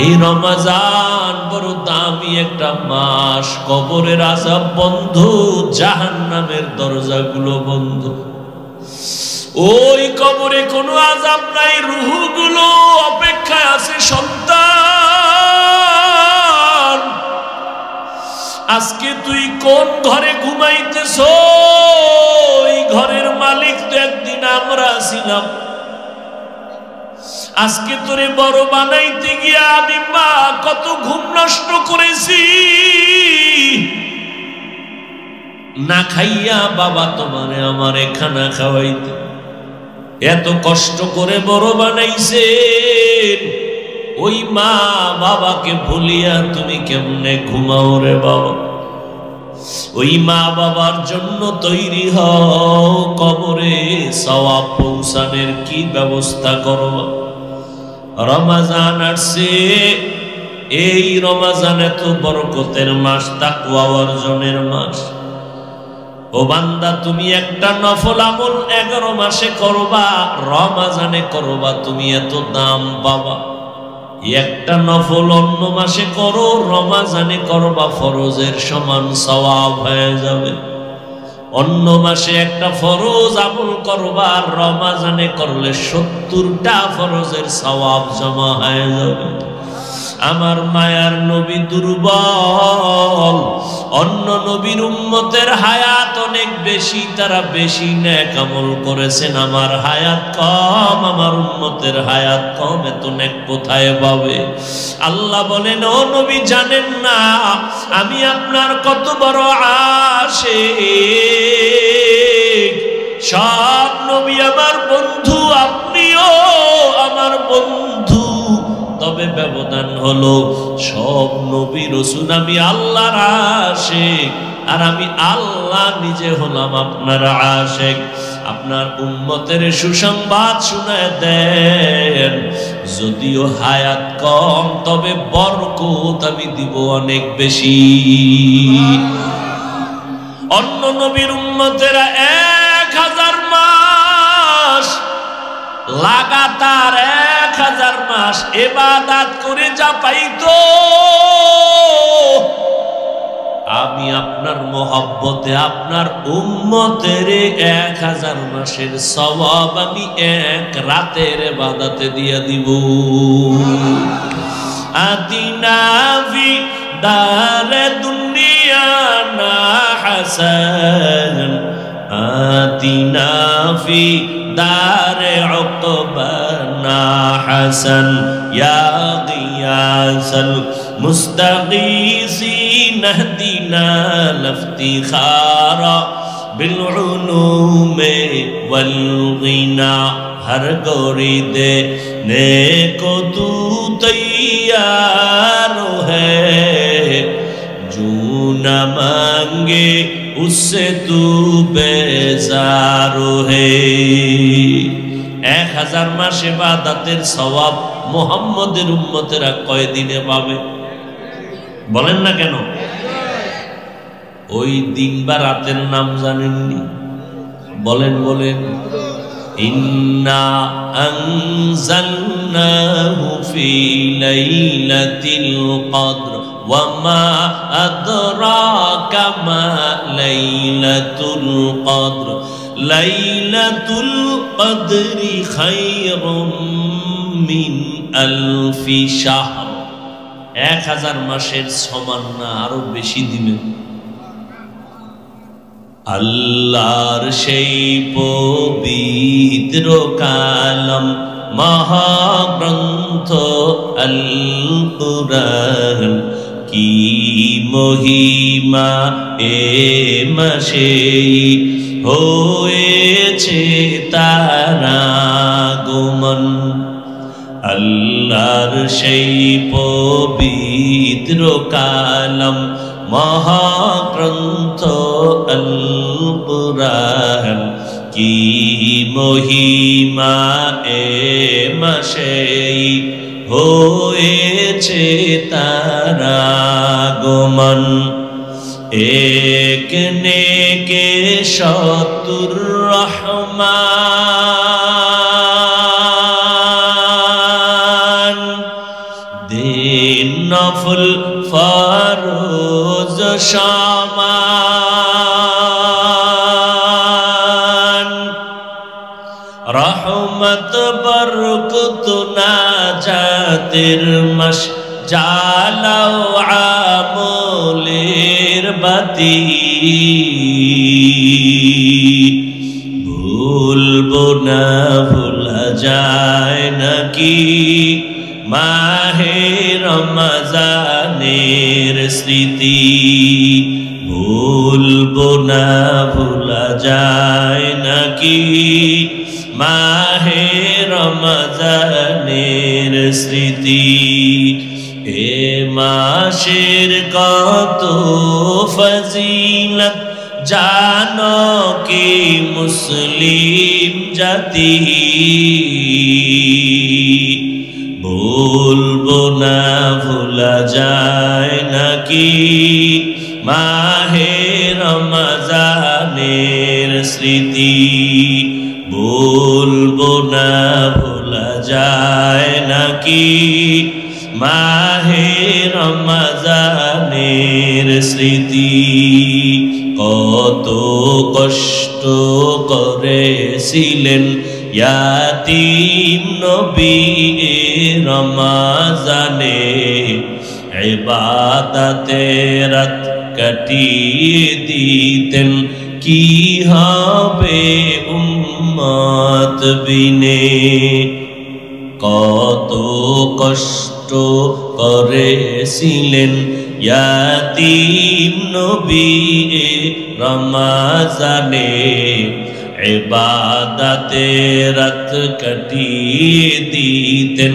এই রমজান বড় দামি একটা মাস, কবরের আযাব বন্ধ, জাহান্নামের দরজাগুলো বন্ধ। ওই কবরে কোনো আযাব নাই, রূহগুলো অপেক্ষায় আছে। সন্তান, আজকে তুই কোন ঘরে ঘুমাইতেছ? এই ঘরের মালিক তো একদিন আমরা ছিলাম। আজকে তোরে বড় বানাইতে গিয়া আমি মা কত ঘুম নষ্ট করেছি। না খাইয়া বাবা তোমারে আমারে খানা খাওয়াইতে এত কষ্ট করে বড় বানাইছে। ওই মা বাবাকে ভুলিয়া তুমি কেমনে ঘুমাও রে বাবা? ওই মা বাবার জন্য তৈরি হও, কবরে সওয়াব পৌঁছানোর কি ব্যবস্থা করবা। রমজান আসছে, এই রমজান এত বরকতের মাস, তাকওয়া অর্জনের মাস। ও বান্দা, তুমি একটা নফল আমল 11 মাসে করবা, রমজানে করবা, তুমি এত দাম পাবা। একটা নফল অন্য মাসে করো, রমজানে করবা, ফরজের সমান সওয়াব হয়ে যাবে। অন্য মাসে একটা ফরজ আমল করবা, আর রমজানে করলে 70টা ফরজের সওয়াব জমা হয়ে যাবে। আমার মায়ার নবী দুর্বল, অন্য নবীর উম্মতের হায়াত অনেক বেশি, তারা বেশি নেক আমল করেছেন। আমার হায়াত কম, আমার উম্মতের হায়াত কম, এত নেক কোথায় পাবে? আল্লাহ বলেন, ও নবী জানেন না আমি আপনার কত বড় আশিক? সব নবী আমার বন্ধু, আপনিও আমার বন্ধু, তবে ব্যবধান হলো সব নবী রাসূল আমি আল্লাহর আশিক, আর আমি আল্লাহ নিজে হলাম আপনার আশিক। আপনার উম্মতের সুসংবাদ শুনায় দেন, যদিও হায়াত কম তবে বরকত আমি দিব অনেক বেশি। অন্য নবীর উম্মতেরা 1000 মাস লাগাতার 1000 মাস ইবাদত করে যা পাইতো, আমি আপনার মহব্বতে আপনার উম্মতের 1000 মাসের সওয়াব আমি এক রাতের ইবাদতে দিয়ে দিব। আতিনা ফি দারে দুনিয়া না হাসান, আতিনা ফি দারে উকবানা হাসান, ইয়া গিয়াসাল মুস্তাগীসিন ইহদিনা লিফতিখারা বিল উলুমে ওয়াল গিনা। हर गोरी देने को तू तैयार है, जो न मांगे उससे तू बेजार है। 1000 মাস ইবাদতের সওয়াব মুহাম্মদের উম্মতেরা কয় দিনে পাবে? বলেন না কেন? ওই দিন বা রাতের নাম জানেননি? বলেন বলেন। ইন্না আনজালনাহু ফি লাইলাতিল কদর ওয়া মা আদরাকা মা লাইলাতুল কদর, লাইলাতুল কদরি খায়রুম মিন আলফি শাহর। 1000 মাসের সমান না, আরো বেশি দিবেন। আল্লাহর সেই পবিত্র কালাম মহাগ্রন্থ আল কুরআন, কি মহিমা এ মাসে হয়েছে তার আগমন। আল্লাহর সেই পবিত্র কালাম মহাগ্রন্থ আল কুরআন, কি মহিমা এ মাসে হয়েছে তার আগমন। এক নেকে শতুর রহমান দিন নফল ফরজ সমান রহমত বরকত নাজাতের মাস জালাও আমলের বাতি ভুলবো না ভোলা যায় নাকি মাহে রমজানের স্মৃতি ভুলবো না ভোলা যায় নাকি মাহে রমজানের স্মৃতি এ মাসের কত ফজিলত জানো কি মুসলিম জাতি ভুলবো না ভোলা যায় নাকি মাহে রমজানের স্মৃতি ভুলবো না ভোলা যায় নাকি মাহে রমজানের স্মৃতি কত কষ্ট করেছিলেন ইয়াতীম নবী রমজানে ইবাদতে রাত কাটিয়ে দিতেন কি হবে উম্মত বিনে কত কষ্ট করেছিলেন ইয়াতীম নবী রমজানে ইবাদতে রাত কাটিয়ে দিতেন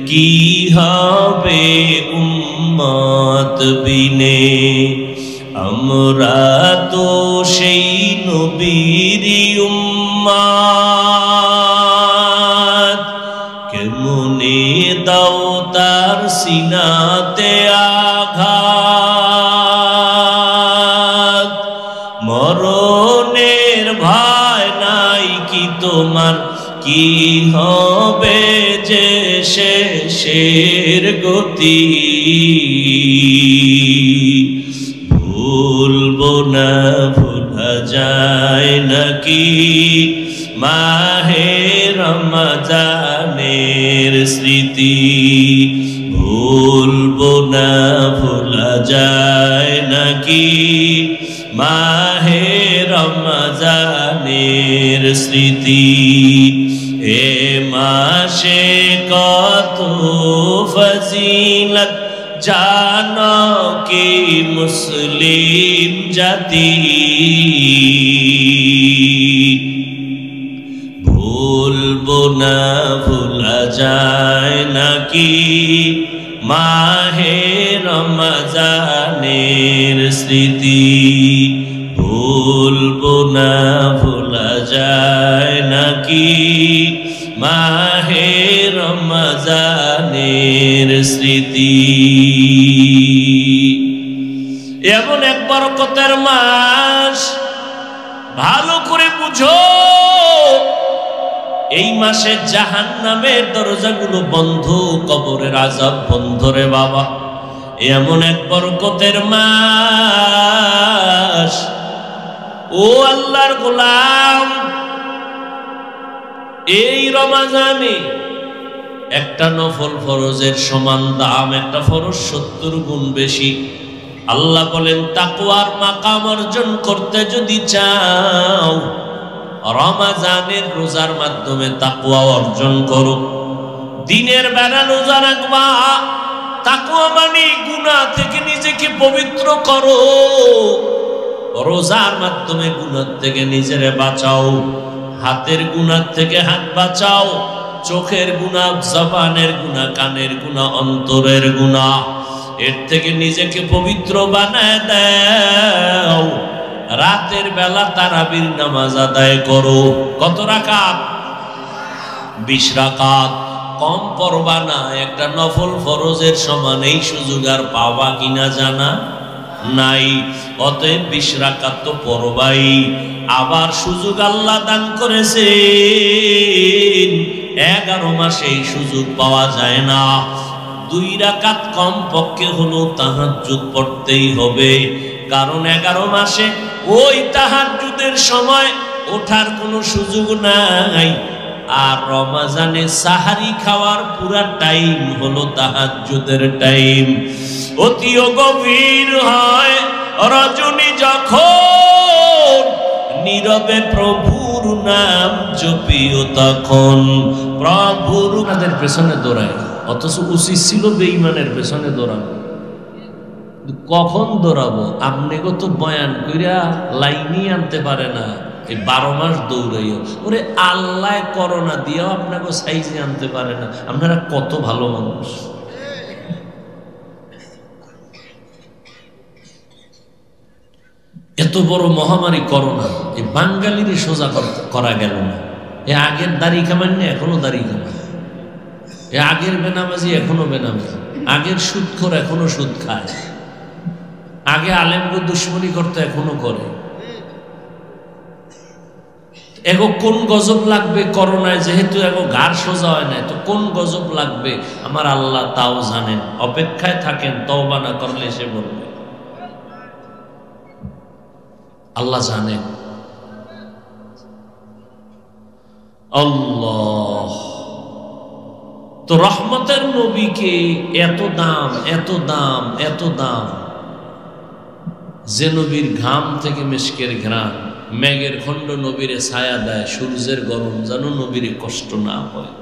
কি হবে উম্মত বিনে আমরা তো সেই নবীর উম্মত কেমনে দাও তার সিনাতে আঘাত মরণের ভয় নাই কি তোমার কি হবে যে শেষের গতি ভুলবো না ভোলা যায় নাকি মাহে রমজানের স্মৃতি ভুলবো না ভোলা যায় নাকি মাহে রমজানের স্মৃতি এ মাসে কত ফজিলত জানো কি মুসলিম জাতি ভুলবো না ভোলা যায় নাকি মাহে রমজানের স্মৃতি ভুলবো না ভোলা যায় নাকি মাহে রমজানের স্মৃতি এমন এক বরকতের মাস ভালো করে বুঝো এই মাসে জাহান্নামের দরজাগুলো বন্ধ কবরের আযাব বন্ধ রে বাবা এমন এক বরকতের মাস ও আল্লাহর গোলাম এই রমজানে একটা নফল ফরজের সমান দাম একটা ফরজ 70 গুণ বেশি আল্লাহ বলেন তাকওয়ার মাকাম অর্জন করতে যদি চাও রমজানের রোজার মাধ্যমে তাকওয়া অর্জন করো দিনের বেলা রোজা রাখবা তাকওয়া মানে গুনাহ থেকে নিজেকে পবিত্র করো রোজার মাধ্যমে গুনাহ থেকে নিজেরে বাঁচাও হাতের গুনাহ থেকে হাত বাঁচাও চোখের গুনাহ জবানের গুনাহ কানের গুনাহ অন্তরের গুনাহ এর থেকে নিজেকে পবিত্র বানায় দাও রাতের বেলা তারাবির নামাজ আদায় করো কত রাকাত 20 রাকাত কম পড়বা না একটা নফল ফরজের সমান এই সুযোগ আর পাওয়া কিনা জানা নাই অতএব 20 রাকাত তো পড়বাই আবার সুযোগ আল্লাহ দান করেছেন 11 মাসে এই সুযোগ পাওয়া যায় না 2 রাকাত কম পক্ষে হলো তাহাজ্জুদ পড়তেই হবে, কারণ 11 মাসে ওই তাহাজ্জুদের সময় ওঠার কোনো সুযোগ নাই। আর রমজানে সাহারি খাওয়ার পুরা টাইম হলো তাহাজ্জুদের টাইম। অতিও গভীর হয় রজনী যখন, নীরবে প্রভুর নাম জপিও তখন। প্রভুর তাদের পেছনে দৌড়ায়, অথচ উচিত ছিল বেঈমানের পেছনে দৌড়ানো। কখন দৌড়াবো? আপনিও তো বয়ান কইরা লাইনই আনতে পারে না, এই 12 মাস দৌড়াইও। ওরে আল্লাহ করোনা দিয়েও আপনাকে সাইজে আনতে পারে না। আপনারা কত ভালো মানুষ। এত বড় মহামারী করোনা, এই বাঙালির সোজা করা গেল না। এ আগের দাড়ি কামান না, এখনো দাড়ি কামান। এ আগের বেনামাজি এখনো বেনামাজি, আগের সুদখোর এখনো সুদ খায়, আগে আলেমকে দুশ্মনী করতে এখনো করে। এগো কোন গজব লাগবে করোনায়, যেহেতু এগো ঘাড় সোজা হয় না, তো কোন গজব লাগবে আমার আল্লাহ তাও জানেন। অপেক্ষায় থাকেন, তওবা না করলে এসে বলবে, আল্লাহ জানেন। আল্লাহ তো রহমতের নবীকে এত দাম, এত দাম, এত দাম, যে নবীর ঘাম থেকে মেশকের ঘ্রাণ, মেঘের খণ্ড নবীরে ছায়া দেয়, সূর্যের গরম যেন নবীর কষ্ট না হয়।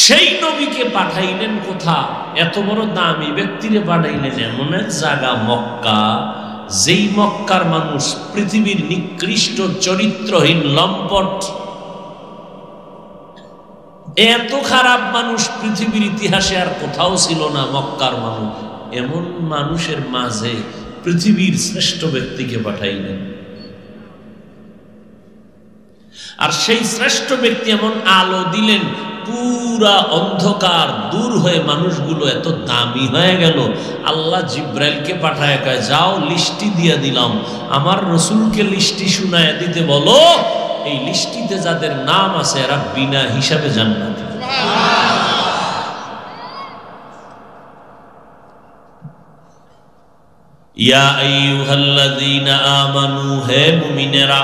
সেই নবীকে পাঠাইলেন কোথা? এত বড় দামি ব্যক্তিরে পাঠাইলেন এমন এক জায়গা মক্কা, যেই মক্কার মানুষ পৃথিবীর নিকৃষ্ট চরিত্রহীন লম্পট, এত খারাপ মানুষ পৃথিবীর ইতিহাসে আর কোথাও ছিল না। মক্কার মানুষ, এমন মানুষের মাঝে পৃথিবীর শ্রেষ্ঠ ব্যক্তিকে পাঠাইলেন। আর সেই শ্রেষ্ঠ ব্যক্তি এমন আলো দিলেন, পুরা অন্ধকার দূর হয়ে মানুষগুলো এত দামি হয়ে গেল। আল্লাহ জিব্রাইলকে পাঠায় কয়, যাও লিস্টি দিয়ে দিলাম, আমার রসুলকে লিস্টি শুনায় দিতে বলো, এই লিস্টিতে যাদের নাম আছে এরা বিনা হিসাবে জান্নাতি। ইয়া আইয়ুহাল্লাযীনা আমানু, হে মুমিনেরা,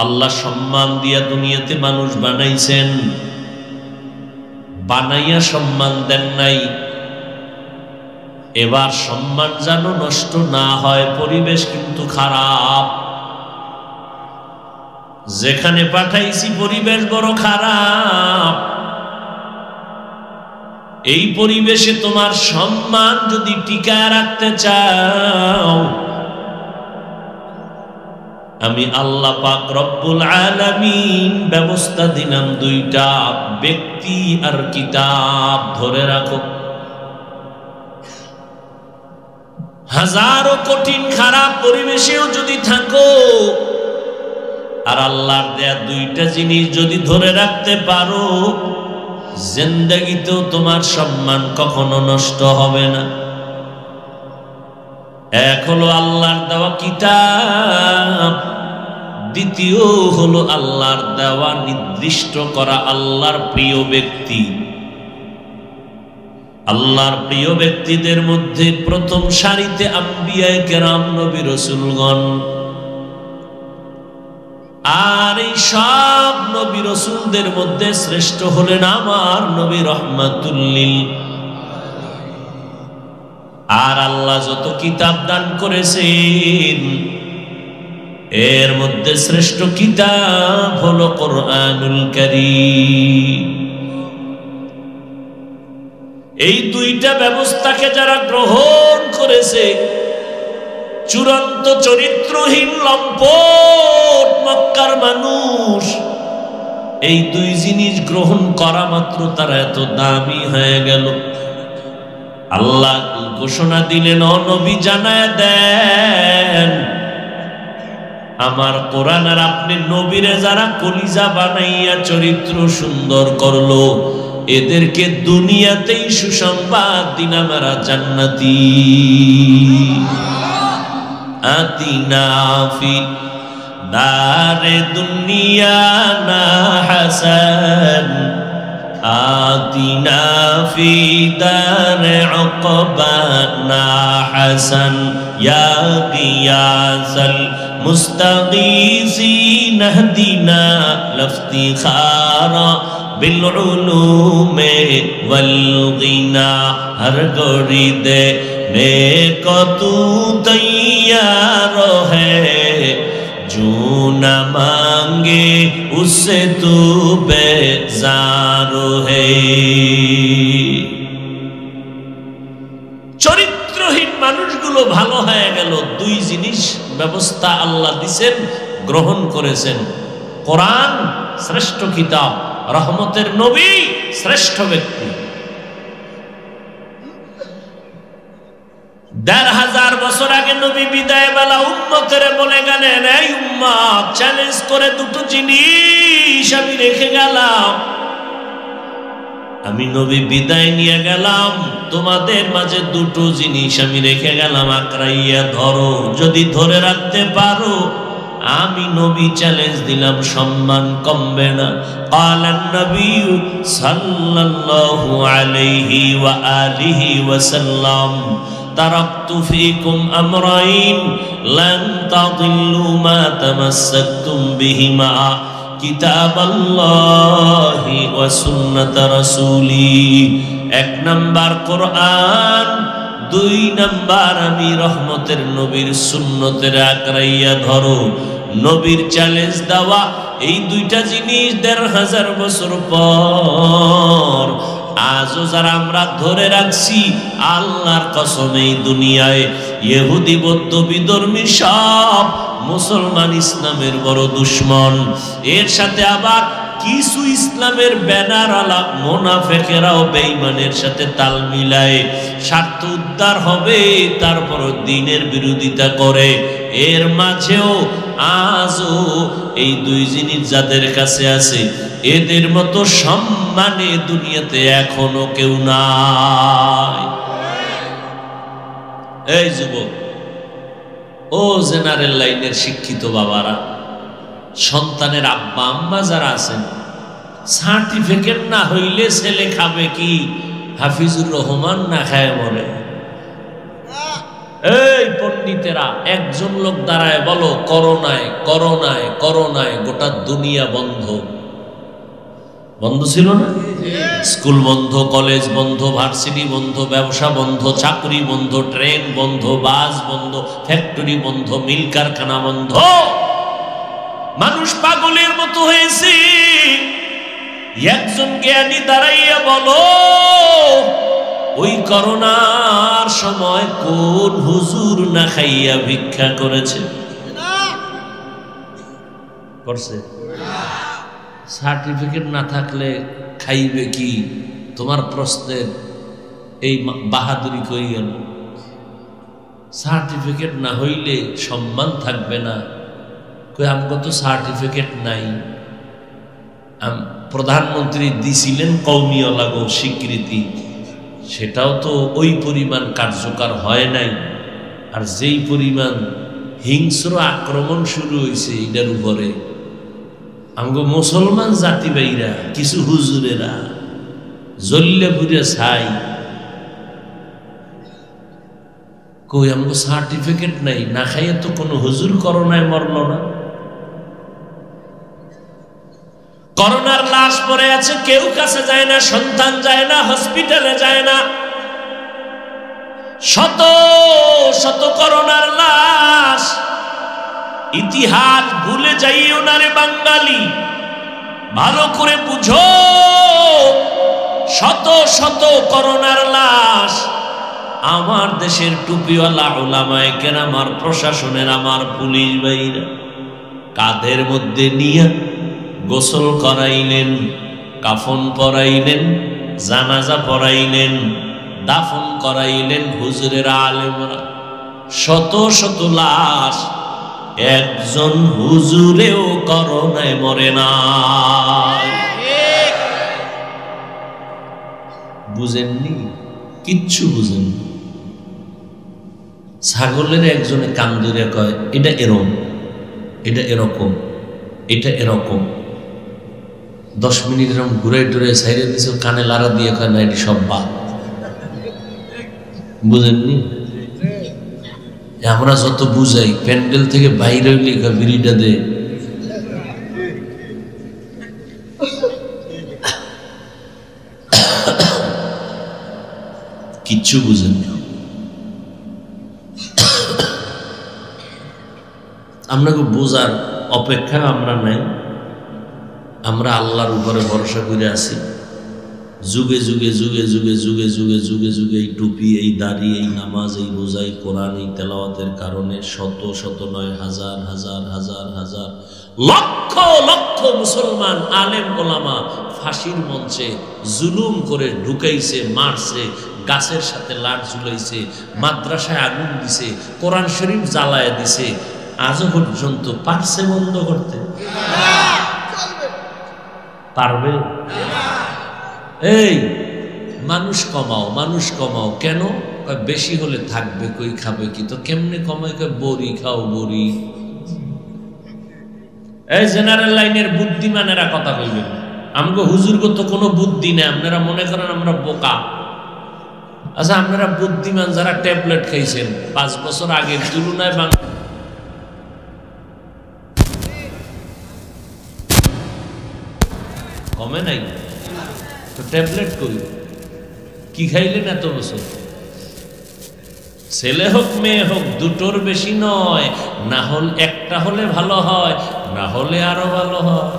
আল্লাহ সম্মান দিয়া দুনিয়াতে মানুষ বানাইছেন, বানাইয়া সম্মান দেন নাই। এবার সম্মান যেন নষ্ট না হয়, পরিবেশ কিন্তু খারাপ। যেখানে পাঠাইছি পরিবেশ বড় খারাপ। এই পরিবেশে তোমার সম্মান যদি টিকায় রাখতে চাও, আমি আল্লাহ পাক রব্বুল আলামিন ব্যবস্থা দিলাম 2টা, ব্যক্তি আর কিতাব। ধরে রাখো, হাজারো কঠিন খারাপ পরিবেশেও যদি থাকো, আর আল্লাহর দেয়া 2টা জিনিস যদি ধরে রাখতে পারো, জিন্দেগিতেও তোমার সম্মান কখনো নষ্ট হবে না। এক হলো আল্লাহর দেওয়া কিতাব, দ্বিতীয় হলো আল্লাহর দেওয়া নির্দিষ্ট করা আল্লাহর প্রিয় ব্যক্তি। আল্লাহর প্রিয় ব্যক্তিদের মধ্যে প্রথম সারিতে আম্বিয়ায়ে কেরাম, নবী রাসূলগণ। আর এই সব নবী রাসূলদের মধ্যে শ্রেষ্ঠ হলেন আমার নবী রহমাতুল লিল। আর আল্লাহ যত কিতাব দান করেছেন, এর মধ্যে শ্রেষ্ঠ কিতাব হলো কোরআনুল কারীম। এই 2টা ব্যবস্থাকে যারা গ্রহণ করেছে, চূড়ান্ত চরিত্রহীন লম্পট মক্কার মানুষ, এই 2 জিনিস গ্রহণ করা মাত্র তারা এত দামি হয়ে গেল। আল্লাহ ঘোষণা দিলেন, ও নবী জানায় দেন, আমার কোরআন আর আপনি নবীরে যারা কলিজা বানাইয়া চরিত্র সুন্দর করলো, এদেরকে দুনিয়াতেই সুসংবাদ দিন আমরা জান্নাতি। আতিনা ফি দারে দুনিয়া না হাসান, آتنا في دار عقبانا حسن يا غياث المستغيثين اهدنا لافتخارا بالعلوم والغنى ہر گوڑی دینے کو تو تیار ہے جو نہ مانگے اس سے تو بیزار ہے চরিত্রহীন মানুষগুলো ভালো হয়ে গেল দুই জিনিস ব্যবস্থা আল্লাহ দিবেন গ্রহণ করেছেন কোরআন শ্রেষ্ঠ কিতাব রহমতের নবী শ্রেষ্ঠ ব্যক্তি ১৫০০ বছর আগে নবী বিদায় বেলা উম্মতের বলে গেলেন এই উম্মত চ্যালেঞ্জ করে দুটো জিনিস আমি রেখে গেলাম আমি নবী বিদায় নিয়ে গেলাম তোমাদের মাঝে দুটো জিনিস আমি রেখে গেলাম আকরাইয়া ধরো যদি ধরে রাখতে পারো আমি নবী চ্যালেঞ্জ দিলাম সম্মান কমবে না ক্বালান নবী সাল্লাল্লাহু আলাইহি ওয়া আলিহি ওয়াসাল্লাম তারাকতু ফীকুম আমরাইন লান তাদিল্লু মা তামাসসাকতুম বিহিমা কিতাবাল্লাহি ওয়া সুন্নাত রাসূলি এক নাম্বার কোরআন দুই নাম্বার আমি রহমতের নবীর সুন্নতের আকরাইয়া ধরো নবীর চ্যালেঞ্জ দেওয়া এই দুইটা জিনিস ১৫০০ বছর পর আজও যারা আমরা ধরে রাখছি আল্লাহর কসম এই দুনিয়ায় ইহুদি বৌদ্ধ বিধর্মী সব মুসলমান ইসলামের বড় দুশমন এর সাথে আবার কিছু ইসলামের ব্যানারওয়ালা মুনাফিকেরাও বেঈমানের সাথে তাল মিলায় স্বার্থ উদ্ধার হবে তারপর দ্বীনের বিরোধিতা করে এর মাঝেও আজও এই দুই জিনিস যাদের কাছে আছে এদের মতো সম্মানে দুনিয়াতে এখনো কেউ নাই এই যুবক ও জেনারেল লাইনের শিক্ষিত বাবারা সন্তানের আব্বা আম্মা যারা আছেন সার্টিফিকেট না হইলে ছেলে খাবে কি হাফিজুর রহমান না খায় মরে এই পণ্ডিতেরা একজন লোক দাঁড়ায় বলো করোনায় করোনায় করোনায় গোটা দুনিয়া বন্ধ বন্ধ ছিল না স্কুল বন্ধ কলেজ বন্ধ ভার্সিটি বন্ধ ব্যবসা বন্ধ চাকরি বন্ধ ট্রেন বন্ধ বাস বন্ধ ফ্যাক্টরি বন্ধ মিল কারখানা বন্ধ মানুষ পাগলের মতো হয়েছে একজন জ্ঞানী দাঁড়াইয়া বলো ওই করোনার সময় কোন হুজুর না খাইয়া ভিক্ষা করেছে করছে সার্টিফিকেট না থাকলে খাইবে কি তোমার প্রশ্নের এই বাহাদুরি কই গেল সার্টিফিকেট না হইলে সম্মান থাকবে না কই আমগো তো সার্টিফিকেট নাই প্রধানমন্ত্রী দিছিলেন কওমিয়া লাগো স্বীকৃতি সেটাও তো ওই পরিমাণ কার্যকর হয় নাই আর যেই পরিমাণ হিংস্র আক্রমণ শুরু হয়েছে এটার উপরে আমগো মুসলমান জাতি ভাইরা কিছু হুজুরেরা জল্লে পুরে ছাই কই আমগো সার্টিফিকেট নাই না খাইয়ে তো কোনো হুজুর করোনায় মরল না করোনার লাশ পড়ে আছে কেউ কাছে যায় না সন্তান যায় না হসপিটালে যায় না শত শত করোনার লাশ ইতিহাস ভুলে যাইও না রে বাঙালি ভালো করে বুঝো শত শত করোনার লাশ আমার দেশের টুপিওয়ালা উলামায়ে কেরাম আমার প্রশাসনের আমার পুলিশ ভাইরা কাঁধের মধ্যে নিয়ে গোসল করাইলেন কাফন পরাইলেন জানাজা পরাইলেন দাফন করাইলেন হুজুরের আলেমরা শত শত লাশ একজন হুজুরেও করোনায় মরে না বুঝেননি কিচ্ছু বুঝেননি ছাগলের একজনে কান ধরে কয় এটা এরকম এটা এরকম এটা এরকম 10 মিনিট এরকম ঘুরে টুরে সাইরে দিছে, কানে লাড়া দিয়ে কয় না এটি সব বাদ। বুঝেননি? আমরা যত বুঝাই, প্যান্ডেল থেকে বাইরে হইলে বিড়িটা দে, কিচ্ছু বুঝেননি। আপনাকে বোঝার অপেক্ষা আমরা নাই, আমরা আল্লাহর উপরে ভরসা করে আছি। যুগে যুগে যুগে যুগে যুগে যুগে যুগে যুগে এই টুপি, এই দাড়ি, এই নামাজ, এই রোজা, এই কোরআন, এই তেলাওয়াতের কারণে শত শত নয় হাজার হাজার হাজার হাজার লক্ষ লক্ষ মুসলমান আলেম ওলামা ফাঁসির মঞ্চে জুলুম করে ঢুকাইছে, মারছে, গাছের সাথে লাট ঝুলাইছে, মাদ্রাসায় আগুন দিছে, কোরআন শরীফ জ্বালায় দিছে। আজও পর্যন্ত পারছে বন্ধ করতে? পারবে? এই মানুষ কমাও, মানুষ কমাও। কেন? বেশি হলে থাকবে কই, খাবে কি? তো কেমনে কমাই? বড়ি খাও, বড়ি। এই জেনারেল লাইনের বুদ্ধিমানেরা কথা কইবেন, আমগো হুজুরগো তো কোনো বুদ্ধি নেই, আপনারা মনে করেন আমরা বোকা। আচ্ছা, আপনারা বুদ্ধিমান যারা ট্যাবলেট খাইছেন 5 বছর আগের তুলনায় কমে নাই তো? ট্যাবলেট কই, কি খাইলেন এত বছর? ছেলে হোক মেয়ে হোক দুটোর বেশি নয়, না হল একটা হলে ভালো হয়, না হলে আরো ভালো হয়।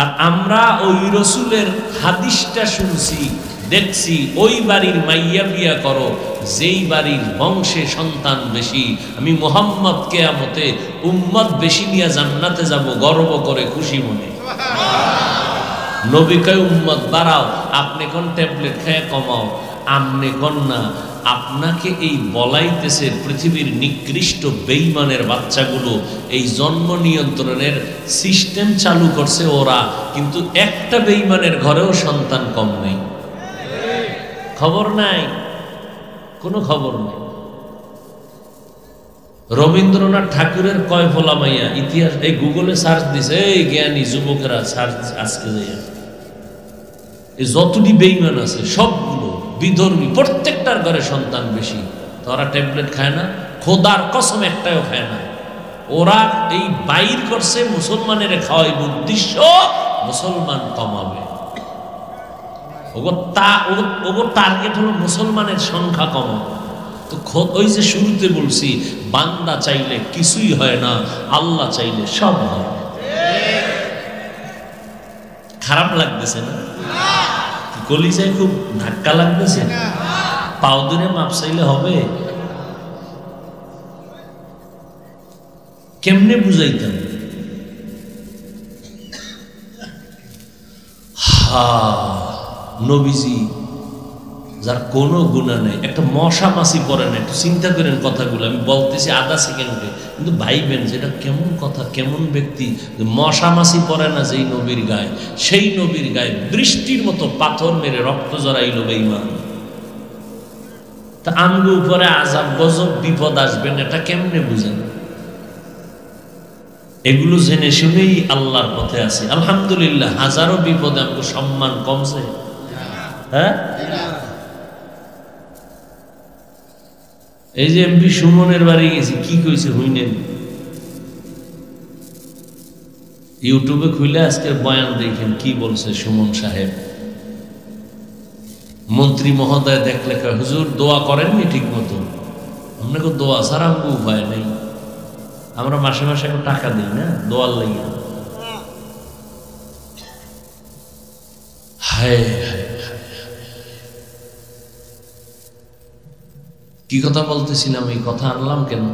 আর আমরা ওই রসুলের হাদিসটা শুনছি, দেখছি, ওই বাড়ির মাইয়া বিয়া করো যেই বাড়ির বংশে সন্তান বেশি। আমি মুহাম্মদ কিয়ামতে উম্মত বেশি নিয়ে জান্নাতে যাব গর্ব করে, খুশি মনে। নবী কয় উম্মত বাড়াও, আপনি কোন ট্যাবলেট খেয়ে কমাও? আমনে কোন না, আপনাকে এই বলাইতেছে পৃথিবীর নিকৃষ্ট বেঈমানের বাচ্চাগুলো এই জন্ম নিয়ন্ত্রণের সিস্টেম চালু করছে ওরা, কিন্তু একটা বেঈমানের ঘরেও সন্তান কম নেই। খবর নাই, কোনো খবর নেই। রবীন্দ্রনাথ ঠাকুরের কয় ফোলা মাইয়া ইতিহাস এই গুগলে সার্চ দিছে, এই জ্ঞানী যুবকেরা সার্চ আজকে যাইয়া, এই যতটি বেঈমান আছে সবগুলো বিধর্মী, প্রত্যেকটার ঘরে সন্তান বেশি। তারা ট্যাবলেট খায় না, খোদার কসম একটাও খায় না। ওরা এই বাইর করছে মুসলমানের খাওয়াইব, উদ্দেশ্য মুসলমান কমাবে। ওগো টার্গেট হলো মুসলমানের সংখ্যা কমাবে। তো ওই যে শুরুতে বলছি, বান্দা চাইলে কিছুই হয় না, আল্লাহ চাইলে সব হয়। খারাপ লাগতেছে না? কলিজায় খুব ধাক্কা লাগতেছে? পাও দূরে মাপ চাইলে হবে? কেমনে বুঝাইতাম? নবীজি যার কোনো গুণা নেই, একটা মশা মাছি পড়ে না, একটু চিন্তা করেন কথাগুলো আমি বলতেছি আধা সেকেন্ডে, কিন্তু ভাইবেন যেটা কেমন কথা, কেমন ব্যক্তি। মশা মাছি পড়ে না যেই নবীর গায়ে, সেই নবীর গায়ে বৃষ্টির মতো পাথর মেরে রক্ত জড়াইল বেঈমান। তা আমগো উপরে আযাব গজব বিপদ আসবেন, এটা কেমনে বুঝেন? এগুলো জেনে শুনেই আল্লাহর পথে আছি আলহামদুলিল্লাহ। হাজারো বিপদে আমগো সম্মান কমছে? হ্যাঁ, এই যে এমপি সুমনের বাড়ি গেছি, কি কইছে হইনেন? ইউটিউবে খুলে আজকের বয়ান দেখেন কি বলছে সুমন সাহেব। মন্ত্রী মহোদয় দেখলে কয়, হুজুর দোয়া করেননি ঠিক মতো? আপনাকে দোয়া ছাড়া আমাকে উপায় নেই, আমরা মাসে মাসে একটু টাকা দিই না দোয়ার লাগে। হায় হায়, কি কথা বলতেছিলাম? এই কথা আনলাম কেন?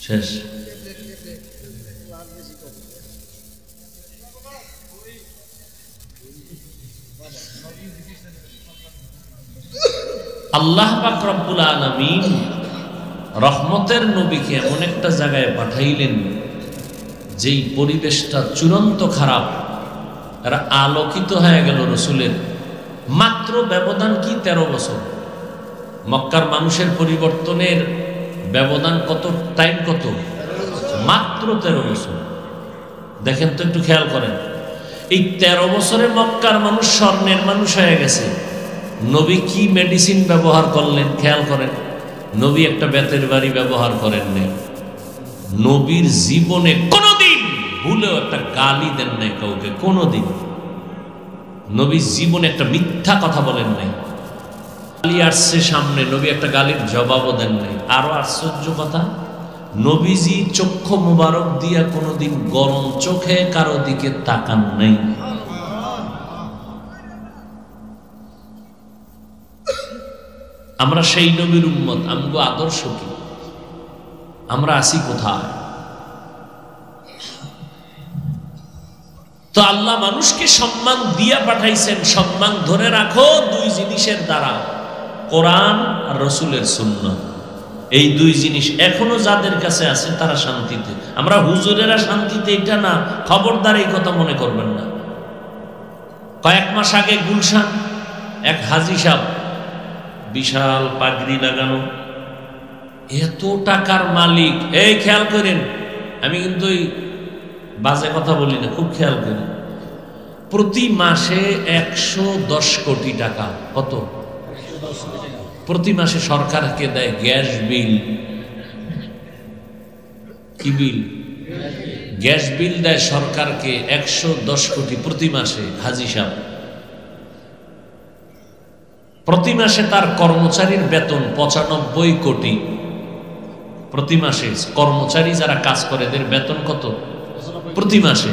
শেষ। আল্লাহ পাক রব্বুল আলামিন রহমতের নবীকে এমন একটা জায়গায় পাঠাইলেন যেই পরিবেশটা চূড়ান্ত খারাপ, এরা আলোকিত হয়ে গেল রসুলের। মাত্র ব্যবধান কি 13 বছর। মক্কার মানুষের পরিবর্তনের ব্যবধান কত? টাইম কত? মাত্র 13 বছর। দেখেন তো, একটু খেয়াল করেন, এই 13 বছরে মক্কার মানুষ স্বর্ণের মানুষ হয়ে গেছে। নবী কি মেডিসিন ব্যবহার করলেন খেয়াল করেন। নবী একটা বেতের বাড়ি ব্যবহার করেন নাই। নবীর জীবনে কোনোদিন ভুলেও একটা গালি দেন নাই কাউকে, কোনোদিন। নবীর জীবনে একটা মিথ্যা কথা বলেন নাই। গালি আসছে সামনে, নবী একটা গালির জবাবও দেন নাই। আরো আশ্চর্য কথা, নবীজি চক্ষু মুবারক দিয়া কোনোদিন গরম চোখে কারো দিকে তাকান নাই। আমরা সেই নবীর উম্মত, আমগো আদর্শ কি? আমরা আসি কোথায়? তো আল্লাহ মানুষকে সম্মান দিয়া পাঠাইছেন। সম্মান ধরে রাখো দুই জিনিসের দ্বারা, কোরআন আর রসুলের সুন্নাত। এই দুই জিনিস এখনো যাদের কাছে আছে তারা শান্তিতে। আমরা হুজুরেরা শান্তিতে, এটা না, খবরদার এই কথা মনে করবেন না। কয়েক মাস আগে গুলশান এক হাজী সাহেব, বিশাল পাগড়ি লাগানো, এত টাকার মালিক। এই খেয়াল করেন, আমি কিন্তু বাজে কথা বলি না, খুব খেয়াল করি। প্রতি মাসে 110 কোটি টাকা। কত? প্রতি মাসে সরকারকে দেয় গ্যাস বিল। কি বিল? গ্যাস বিল দেয় সরকারকে 110 কোটি প্রতি মাসে। হাজী সাহেব প্রতি মাসে তার কর্মচারীর বেতন 95 কোটি প্রতি মাসে। কর্মচারী যারা কাজ করে এদের বেতন কত প্রতি মাসে?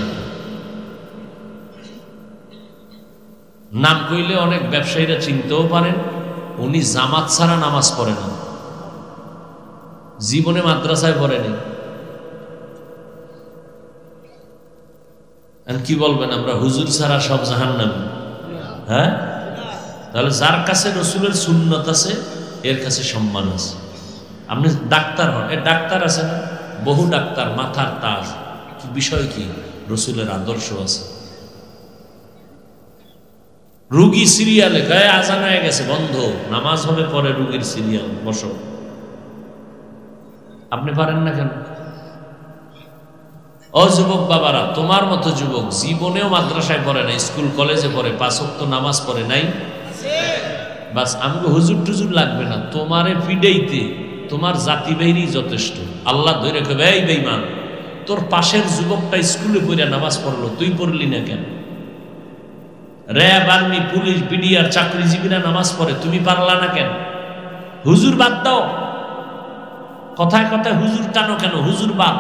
নাম কইলে অনেক ব্যবসায়ীরা চিনতেও পারেন। উনি জামাত ছাড়া নামাজ পড়ে না, জীবনে মাদ্রাসায় পড়েনি। কি বলবেন, আমরা হুজুর ছাড়া সব জাহান্নামী? হ্যাঁ, তাহলে যার কাছে রসুলের সুন্নত আছে এর কাছে সম্মান আছে। আপনি ডাক্তার হন, ডাক্তার আছে না, বহু ডাক্তার, মাথার তাজ, কি বিষয় কি? রসুলের আদর্শ আছে। রুগী সিরিয়ালে গায়ে আজান হয়ে গেছে, বন্ধ, নামাজ হবে পরে, রুগীর সিরিয়াল বসো। আপনি পারেন না কেন? ও যুবক বাবারা, তোমার মতো যুবক জীবনেও মাদ্রাসায় পড়ে না, স্কুল কলেজে পড়ে, 5 ওয়াক্ত নামাজ পড়ে নাই। বাস আমাকে হুজুর টুজুর লাগবে না, তোমারে ফিডেইতে তোমার জাতি বেরি যথেষ্ট। আল্লাহ ধরে কবে, এই বেঈমান, তোর পাশের যুবকটা স্কুলে পড়ে নামাজ পড়লো, তুই পড়লি না কেন? র্যাব, আর্মি, পুলিশ, বিডিআর চাকরিজীবীরা নামাজ পড়ে, তুমি পারলা না কেন? হুজুর বাদ দাও, কথায় কথায় হুজুর টানো কেন? হুজুর বাদ।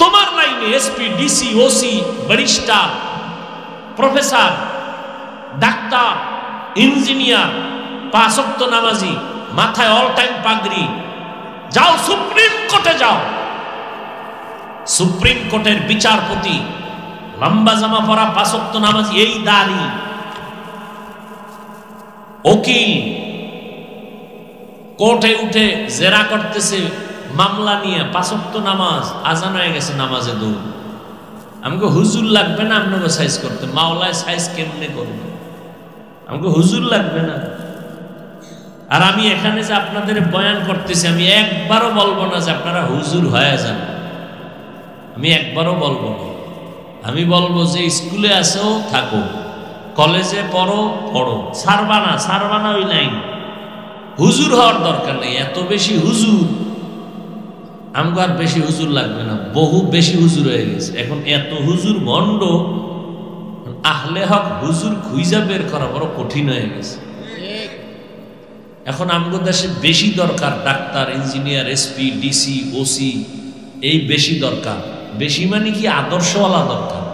তোমার লাইনে SP, DC, OC, barrister, professor, doctor, engineer, 5 ওয়াক্ত নামাজি, মাথায় অল টাইম পাগড়ি, যাও সুপ্রিম কোর্টে যাও, সুপ্রিম কোর্টের বিচারপতি, লম্বা জামা পরা, 5 ওয়াক্ত নামাজি, এই দাড়ি, উকিল, কোর্টে উঠে জেরা করতেছে মামলা নিয়ে, 5 ওয়াক্ত নামাজ, আজান হয়ে গেছে, নামাজে দৌড়। আমাকে হুজুর লাগবে না আপনাকে সাইজ করতে, মাওলায় সাইজ কেমনে করবে? আমাকে হুজুর লাগবে না। আর আমি এখানে যে আপনাদের বয়ান করতেছি, আমি একবারও বলবো না যে আপনারা হুজুর হয়ে যান, আমি একবারও বলবো না। আমি বলবো যে স্কুলে আসো থাকো, কলেজে পড়ো পড়ো, ছাড়বা না ওই লাইন। হুজুর হওয়ার দরকার নেই, এত বেশি হুজুর আমাকে আর বেশি হুজুর লাগবে না, বহু বেশি হুজুর হয়ে গেছে। এখন এত হুজুর ভণ্ড, আহলে হক হুজুর খুঁজা বের করা বড় কঠিন হয়ে গেছে। এখন আমাদের দেশে বেশি দরকার doctor, engineer, SP, DC, OC, এই বেশি দরকার। বেশি মানে কি? আদর্শওয়ালা দরকার।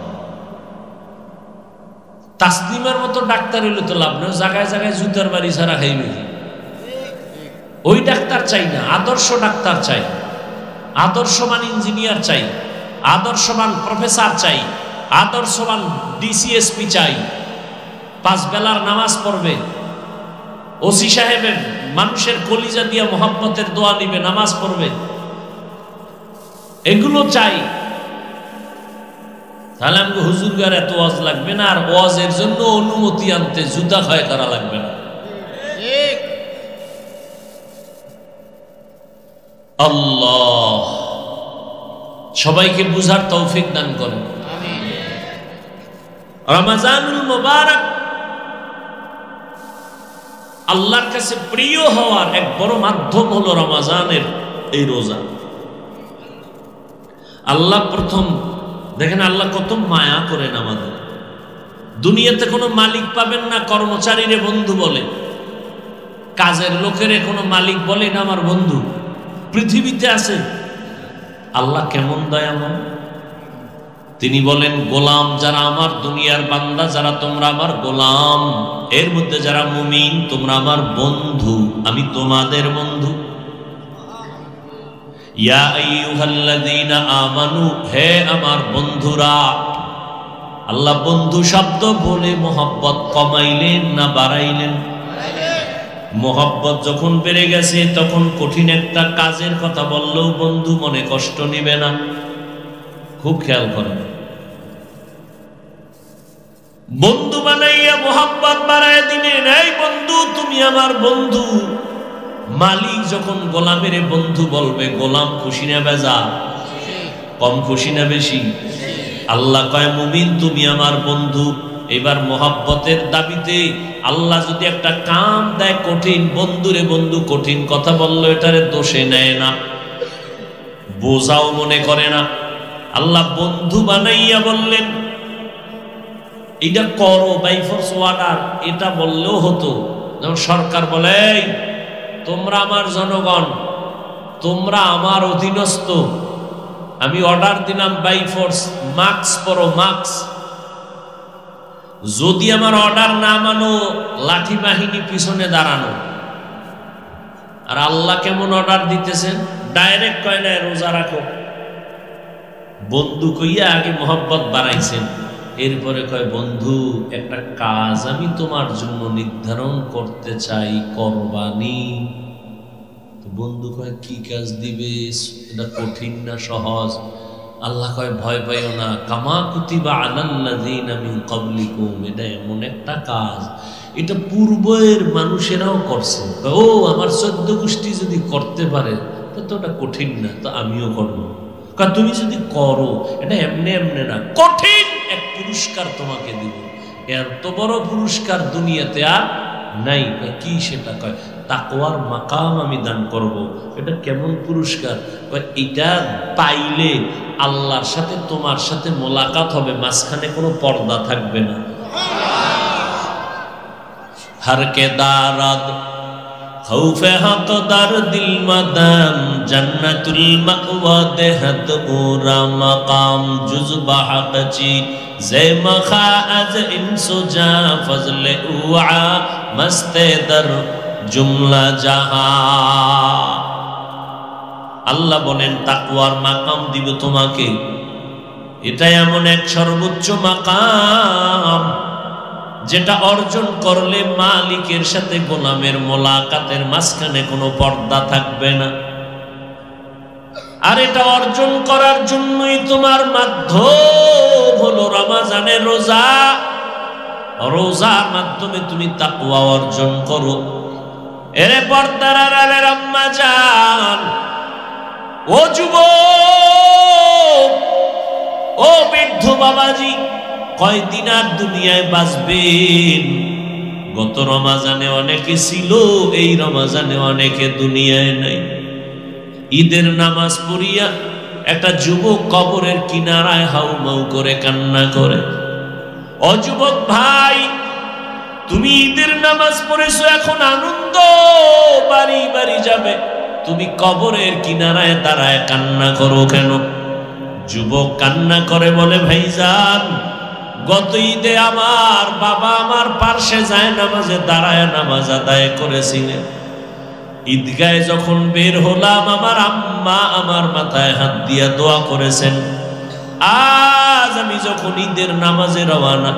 তাসলিমার মতো ডাক্তার হইলে তো লাভ নেই, জায়গায় জায়গায় জুতার বাড়ি ছাড়া খাইবে। ওই ডাক্তার চাই না, আদর্শ ডাক্তার চাই, আদর্শবান ইঞ্জিনিয়ার চাই, আদর্শবান প্রফেসর চাই, আদর্শবান ডিসিএসপি চাই, 5 বেলার নামাজ পড়বে, ওসি সাহেবের মানুষের কলিজা দিয়া মোহাম্মতের দোয়া নিবে, নামাজ পড়বে, এগুলো চাই। তাহলে আমাকে হুজুরগার এত ওয়াজ লাগবে না, আর ওয়াজের জন্য অনুমতি আনতে জুতা ক্ষয় করা লাগবে না। আল্লাহ সবাইকে বুঝার তৌফিক দান করেন। রমজানুল মুবারক আল্লাহর কাছে প্রিয় হওয়ার এক বড় মাধ্যম হলো রমজানের এই রোজা। আল্লাহ প্রথম দেখেন আল্লাহ কত মায়া করেন আমাদের। দুনিয়াতে কোনো মালিক পাবেন না কর্মচারীরে বন্ধু বলে, কাজের লোকের কোনো মালিক বলে না আমার বন্ধু। পৃথিবীতে আছে আল্লাহ কেমন দয়াময়। তিনি বলেন গোলাম যারা আমার, দুনিয়ার বান্দা যারা তোমরা আমার গোলাম, এর মধ্যে যারা মুমিন তোমরা আমার বন্ধু, আমি তোমাদের বন্ধু। ইয়া আইয়ুহাল্লাযীনা আমানু, হে আমার বন্ধুরা। আল্লাহ বন্ধু শব্দ বলে মোহাব্বত কমাইলেন না বাড়াইলেন? মোহাব্বত যখন বেড়ে গেছে তখন কঠিন একটা কাজের কথা বললেও বন্ধু মনে কষ্ট নিবে না। খুব খেয়াল করেন, বন্ধু বানাইয়া মোহাব্বত বাড়ায় দিলেন, এই বন্ধু তুমি আমার বন্ধু। মালিক যখন গোলামের বন্ধু বলবে, গোলাম খুশি না বেজা? কম খুশি না বেশি? আল্লাহ কয় মুমিন তুমি আমার বন্ধু। এবার মোহাব্বতের দাবিতে আল্লাহ যদি একটা কাম দেয় কঠিন, বন্ধুরে বন্ধু কঠিন কথা বললো এটারে দোষে নেয় না, বোঝাও মনে করে না। আল্লাহ বন্ধু বানাইয়া বললেন এইটা করো, বাই ফোর্স অর্ডার, এটা বললেও হতো। যেমন সরকার বলে তোমরা আমার জনগণ, তোমরা আমার অধীনস্থ, আমি অর্ডার দিলাম বাই ফোর্স, মাস্ক পরো মাস্ক। যদি আমার অর্ডার না মানো লাঠি বাহিনী পিছনে দাঁড়ানো। আর আল্লাহ কেমন অর্ডার দিতেছেন, ডাইরেক্ট কয় না রোজা রাখো, বন্ধু কইয়া আগে মোহাব্বত বাড়াইছেন, এরপরে কয় বন্ধু একটা কাজ আমি তোমার জন্য নির্ধারণ করতে চাই, করবানি। তো বন্ধু কয় কি কাজ দিবে, এটা কঠিন না সহজ? আল্লাহ কয় ভয় পাইও না, কামা কুতিবা আলাল্লাযীনা মিন ক্বাবলিকুম, এটা এমন একটা কাজ এটা পূর্বের মানুষেরাও করছে। ও আমার 14 গোষ্ঠী যদি করতে পারে তো ওটা কঠিন না, তো আমিও করবো। তুমি যদি করো এটা এমনি এমনি না, কঠিন এক পুরস্কার তোমাকে দিব, এত বড় পুরস্কার দুনিয়াতে আর নাই। কি সেটা? কয় তাকওয়ার মাকাম আমি দান করব। এটা কেমন পুরস্কার? এটা পাইলে আল্লাহর সাথে তোমার সাথে মোলাকাত হবে, মাঝখানে কোনো পর্দা থাকবে না। हर के दारद खौफे हक दर दिल मदम जन्नतुल मअवा देहत पूरा मकाम जुज़बा हक़ची ज़े मखा अज इंसुजा फज़ले उआ मस्ते दर जुमला जहां। আল্লাহ বলেন তাকওয়ার মাকাম দিব তোমাকে। এটা এমন এক সর্বোচ্চ মাকাম যেটা অর্জন করলে মালিকের সাথে গোলামের মোলাকাতের মাঝখানে কোনো পর্দা থাকবে না। আর এটা অর্জন করার জন্যই তোমার মাধ্যম হলো রমজানের রোজা। রোজার মাধ্যমে তুমি তাকওয়া অর্জন করো। এরে পর্দার আড়ালের আম্মা জান, ও যুবক, ও বৃদ্ধ বাবাজি, কয়দিন আর দুনিয়ায় বাঁচবেন? গত রমজানে অনেকে ছিল, এই রমজানে অনেকে দুনিয়ায় নাই। ঈদের নামাজ পড়িয়া একটা যুবক কবরের কিনারায় হাউমাউ করে কান্না করে। ও যুবক ভাই, তুমি ঈদের নামাজ পড়েছো, এখন আনন্দ বাড়ি বাড়ি যাবে, তুমি কবরের কিনারায় দাঁড়ায় কান্না করো কেন? যুবক কান্না করে বলে ভাইজান, গত ঈদে আমার বাবা আমার পার্শ্বে যায় নামাজে দাঁড়ায় নামাজ আদায় করেছিলেন। ঈদগায় যখন বের হলাম আমার আম্মা আমার মাথায় হাত দিয়া দোয়া করেছেন। আজ আমি যখন ঈদের নামাজে রওয়ানা,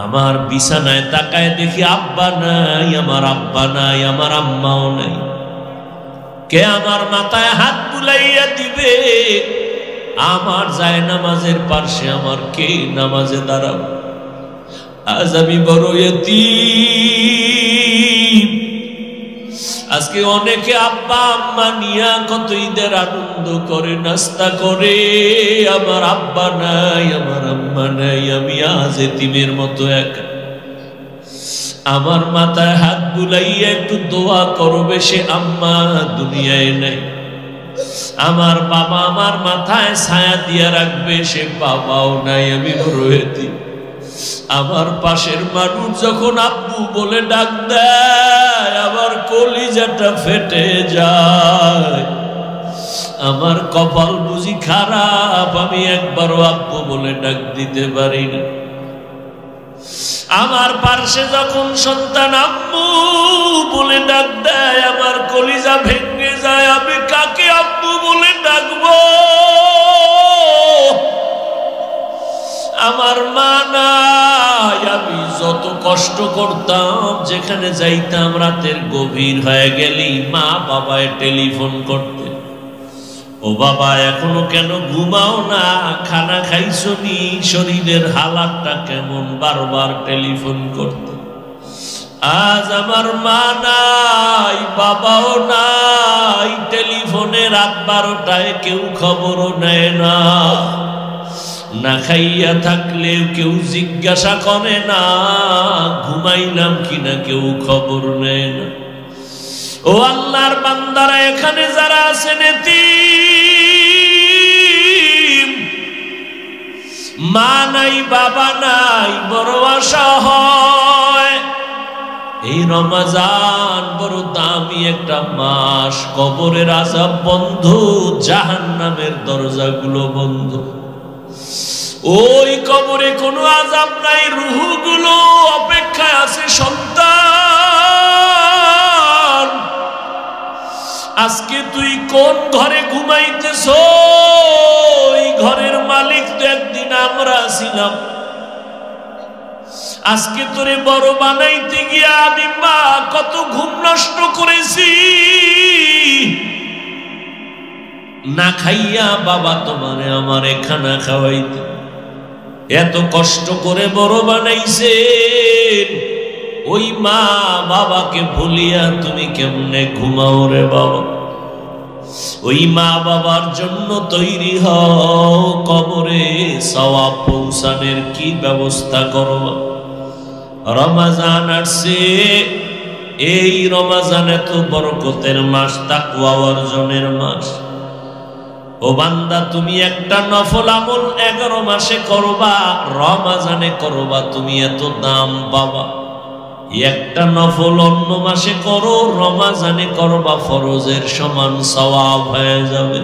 আমার বিছানায় তাকায় দেখি আব্বা নাই, আমার আব্বা নাই, আমার আম্মাও নাই। কে আমার মাথায় হাত বুলাইয়া দিবে? আমার যায় নামাজের পার্শ্বে আমার কে নামাজে দাঁড়াব? আজ আমি বড় ইয়তীম, আজকে অনেকে আব্বা আম্মা নিয়া কত ঈদের আনন্দ করে, নাস্তা করে। আমার আব্বা নাই, আমার আম্মা নাই, আমি আজ এতিমের মতো একা। আমার মাথায় হাত বুলাইয়া একটু দোয়া করবে, সে আম্মা দুনিয়ায় নাই। আমার বাবা আমার মাথায় ছায়া দিয়া রাখবে, সে বাবাও নাই, আমি বড় এতিম। আমার পাশের মানুষ যখন আব্বু বলে ডাক দেয়, আমার কলিজাটা ফেটে যায়। আমার কপাল বুঝি খারাপ, আমি একবারও আব্বু বলে ডাক দিতে পারি না। আমার পাশে যখন সন্তান আব্বু বলে ডাক দেয়, আমার কলিজা ভেঙে যায়। আমি কাকে আব্বু বলে ডাকবো? আমার মা নাই। আমি যত কষ্ট করতাম, যেখানে যাইতাম রাতের গভীর হয়ে গেলেই মা বাবায় টেলিফোন করতে, ও বাবা এখনো কেন ঘুমাও না, খানা খাইছো নি, শরীরের হালাতটা কেমন, বারবার টেলিফোন করতে। আজ আমার মা নাই, বাবাও নাই, টেলিফোনে রাত 12টায় কেউ খবরও নেয় না। না খাইয়া থাকলেও কেউ জিজ্ঞাসা করে না, ঘুমাইলাম কিনা কেউ খবর নেয় না। ও আল্লাহর বান্দারা, এখানে যারা আছেন এতিম, মা নাই বাবা নাই, বড় আশা হয়। এই রমজান বড় দামি একটা মাস, কবরের আযাব বন্ধ, জাহান্নামের দরজাগুলো বন্ধ। ওই কবরে কোনো আযাব নাই, রূহগুলো অপেক্ষায় আছে সন্তান। আজকে তুই কোন ঘরে ঘুমাইতেছ? এই ঘরের মালিক তো একদিন আমরা ছিলাম। আজকে তোরে বড় বানাইতে গিয়া আমি মা কত ঘুম নষ্ট করেছি। না খাইয়া বাবা তোমারে আমারে খানা খাওয়াইতে এত কষ্ট করে বড় বানাইছেন, ওই মা বাবাকে ভুলিয়া তুমি কেমনে ঘুমাও রে বাবা? ওই মা বাবার জন্য তৈরি হও, কবরে সওয়াব পৌঁছানোর কি ব্যবস্থা করবা। রমজান আসছে, এই রমজান এত বরকতের মাস, তাকওয়া অর্জনের মাস। ও বান্দা, তুমি একটা নফল আমল 11 মাসে করবা, রমজানে করবা, তুমি এত দাম পাবা। একটা নফল অন্য মাসে করো, রমজানে করবা, ফরজের সমান সওয়াব হয়ে যাবে।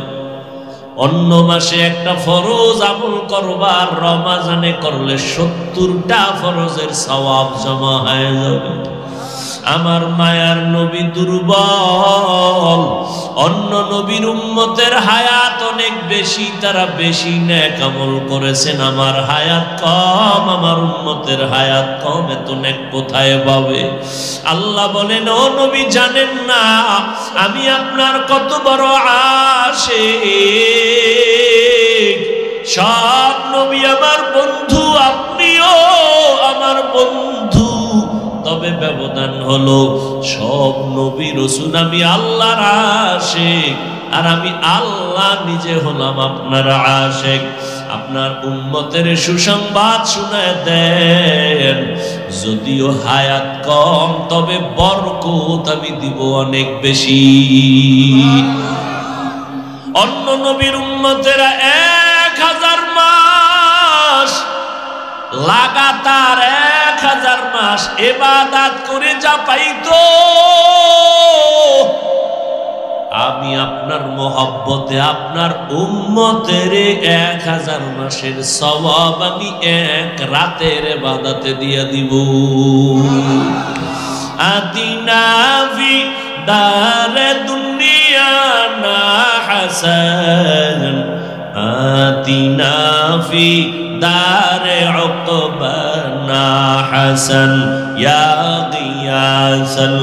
অন্য মাসে একটা ফরজ আমল করবা, রমজানে করলে 70টা ফরজের সওয়াব জমা হয়ে যাবে। আমার মায়ার নবী দুর্বল, অন্য নবীর উম্মতের হায়াত অনেক বেশি, তারা বেশি নেক আমল করেছেন। আমার হায়াত কম, আমার উম্মতের হায়াত কম, এত নেক কোথায় পাবে? আল্লাহ বলেন, ও নবী জানেন না আমি আপনার কত বড় আশিক? সব নবী আমার বন্ধু, আপনিও আমার বন্ধু, তবে ব্যবধান হলো সব নবী রাসূল আমি আল্লাহর আশিক, আর আমি আল্লাহ নিজে হলাম আপনার আশিক। আপনার উম্মতের সুসংবাদ শুনায় দেন, যদিও হায়াত কম, তবে বরকত আমি দিব অনেক বেশি। অন্য নবীর উম্মতেরা 1000 মাস লাগাতার 1000 মাস ইবাদত করে যা পাইতো, আমি আপনার মহব্বতে আপনার উম্মতের 1000 মাসের সওয়াব আমি এক রাতের ইবাদতে দিয়ে দিব। আতিনা ফি দারে দুনিয়া না হাসান, আতিনা ফি দারে উকবানা হাসান, ইয়া গিয়াসাল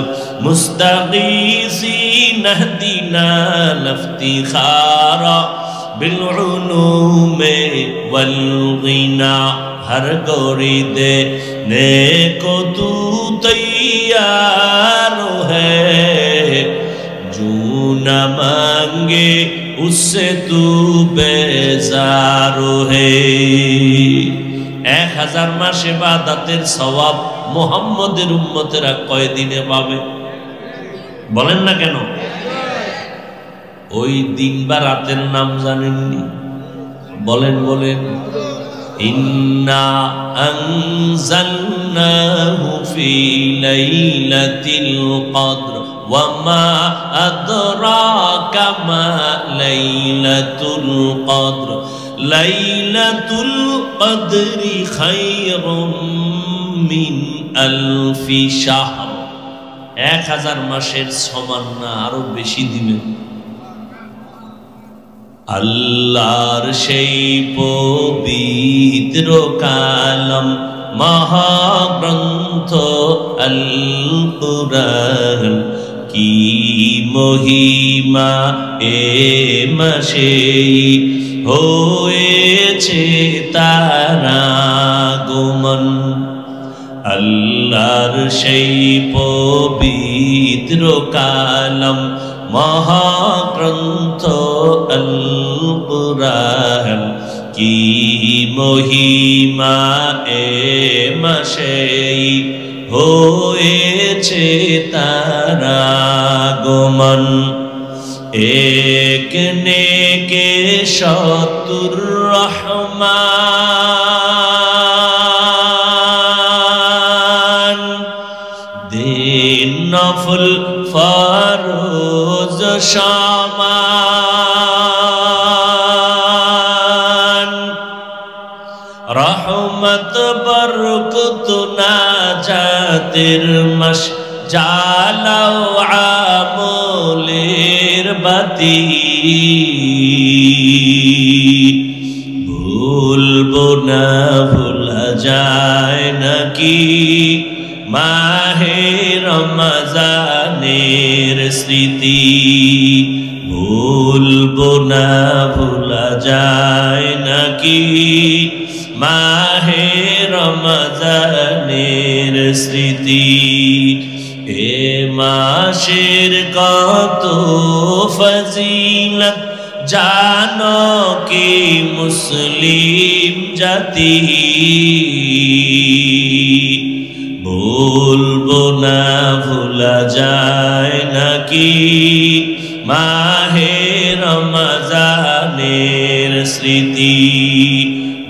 মুস্তাগীসিন ইহদিনা লিফতিখারা বিল উলুমি ওয়াল গিনা। हर गोरी देने को तू तैयार है, जो न मांगे उससे तू बेजार है। 1000 मास इबादतेर सवाब मुहम्मদের উম্মতেরা কয় দিনে পাবে বলেন না কেন? ওই দিন বা রাতের নাম জানেননি? বলেন বলেন। ইন্না আনজালনাহু ফি লাইলাতিল কদর ওয়া মা আদরাকা মা লাইলাতুল কদর লাইলাতুল কদরি খায়রুম মিন আলফি শাহর। 1000 মাসের সমান না, আরো বেশি দিবেন। আল্লাহর সেই পবিত্র কালাম মহাগ্রন্থ আল কুরআন, কি মহিমা এ মাসে হয়েছে তার আগমন। আল্লাহর সেই পবিত্র কালাম মহাগ্রন্থ আল কুরআন, কি মহিমা এ মাসে হয়েছে তার আগমন। এক নেকে শতুর রহমান, দিন নফল ফরজ সমান, রহমত বরকত নাজাতের মাস, জ্বালাও আমলের বাতি। ভুলবো না ভোলা যায় নাকি মাহে রমজানের স্মৃতি। ভুলবো না ভোলা যায় নাকি মাহে রমজানের স্মৃতি। এ মাসের কত ফজিলত জানো কি মুসলিম জাতি। ভুলবো না ভোলা যায় নাকি মাহে রমজানের স্মৃতি।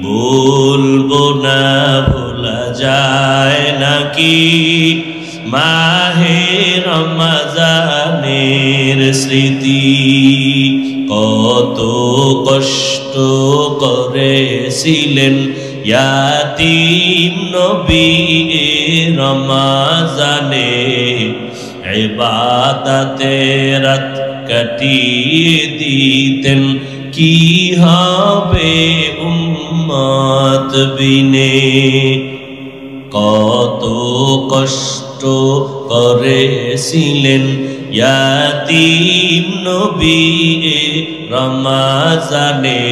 ভুলবো না ভোলা যায় নাকি মাহে রমজানের স্মৃতি। কত কষ্ট করেছিলেন ইয়াতীম নবী রমজানে, ইবাদতে রাত কাটিয়ে দিতেন, কি হবে উম্মত বিনে। কত কষ্ট করেছিলেন ইয়াতীম নবী রমজানে,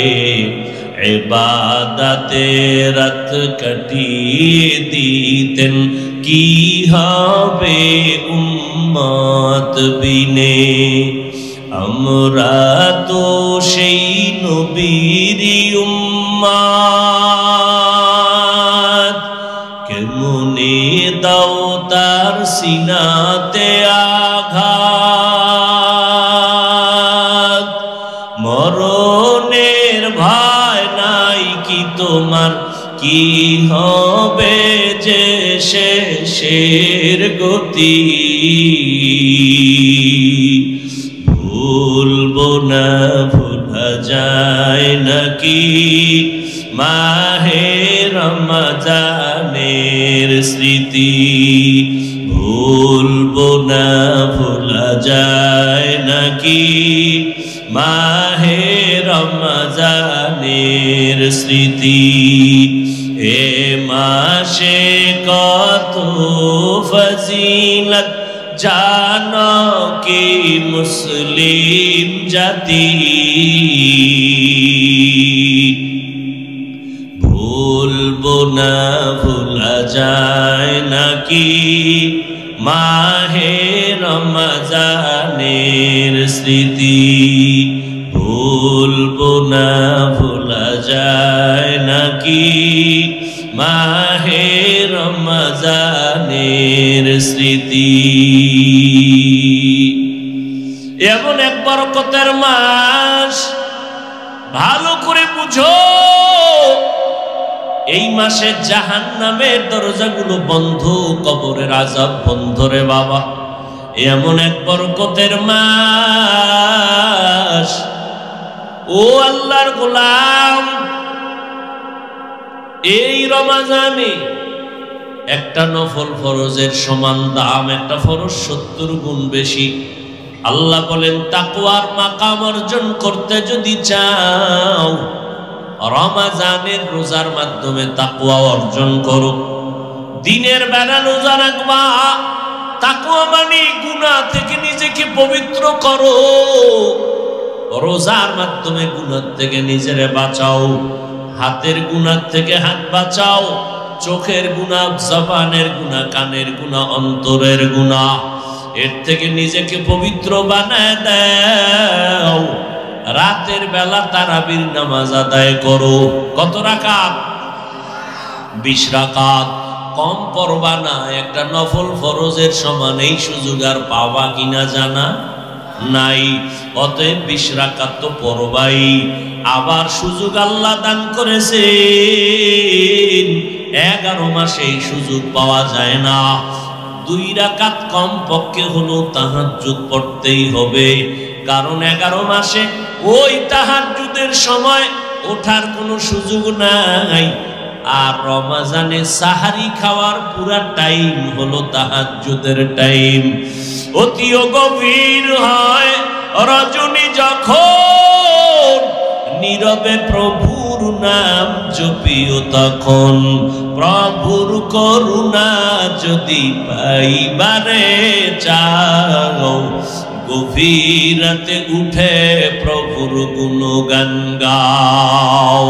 ইবাদতে রাত কাটিয়ে দিতেন, কি হবে উম্মত বিনে। আমরা তো সেই নবীরই উম্মত, কেমনে দাও তার সিনাতে আঘাত। মরণের ভয় নাই কি তোমার, কি হবে যে শেষের গতি। ভুলবো না ভোলা যায় নাকি মাহে রমজানের স্মৃতি। ভুলবো না ভোলা যায় নাকি মাহে রমজানের স্মৃতি। এ মাসে কত ফজিলত জানো কি মুসলিম জাতি। ভুলবো না ভোলা যায় নাকি মাহে রমজানের স্মৃতি ভুলবো না ভোলা যায় নাকি মাহে রমজানের স্মৃতি এমন এক বরকতের মাস ভালো করে বুঝো এই মাসে জাহান্নামের দরজাগুলো বন্ধ কবরের আযাব বন্ধ রে বাবা এমন এক বরকতের মাস ও আল্লাহর গোলাম এই রমজানে একটা নফল ফরজের সমান দাম একটা ফরজ 70 গুণ বেশি আল্লাহ বলেন তাকওয়ার মাকাম অর্জন করতে যদি চাও রমজানের রোজার মাধ্যমে তাকওয়া অর্জন করো দিনের বেলা রোজা রাখবা তাকওয়া মানে গুনাহ থেকে নিজেকে পবিত্র করো রোজার মাধ্যমে গুনাহ থেকে নিজেরে বাঁচাও হাতের গুনাহ থেকে হাত বাঁচাও চোখের গুনাহ জবানের গুনাহ কানের গুনাহ অন্তরের গুনাহ এর থেকে নিজেকে পবিত্র বানায় দাও রাতের বেলা তারাবির নামাজ আদায় করো কত রাকাত 20 রাকাত কম পড়বা না একটা নফল ফরজের সমান এই সুযোগ আর পাওয়া কিনা জানা নাই অতএব 20 রাকাত তো পড়বাই আবার সুযোগ আল্লাহ দান করেছেন 11 মাসে এই সুযোগ পাওয়া যায় না 2 রাকাত কম পক্ষে হলো তাহাজ্জুদ পড়তেই হবে কারণ 11 মাসে ওই তাহাজ্জুদের সময় ওঠার কোনো সুযোগ নাই আর রমজানে সাহারি খাওয়ার পুরা টাইম হলো তাহাজ্জুদের টাইম অতি গভীর হয় রজনী যখন নীরবে প্রভুর নাম জপিও তখন প্রভুর করুণা যদি পাইবারে চাও গভীর রাতে উঠে প্রভুর গুণগান গাও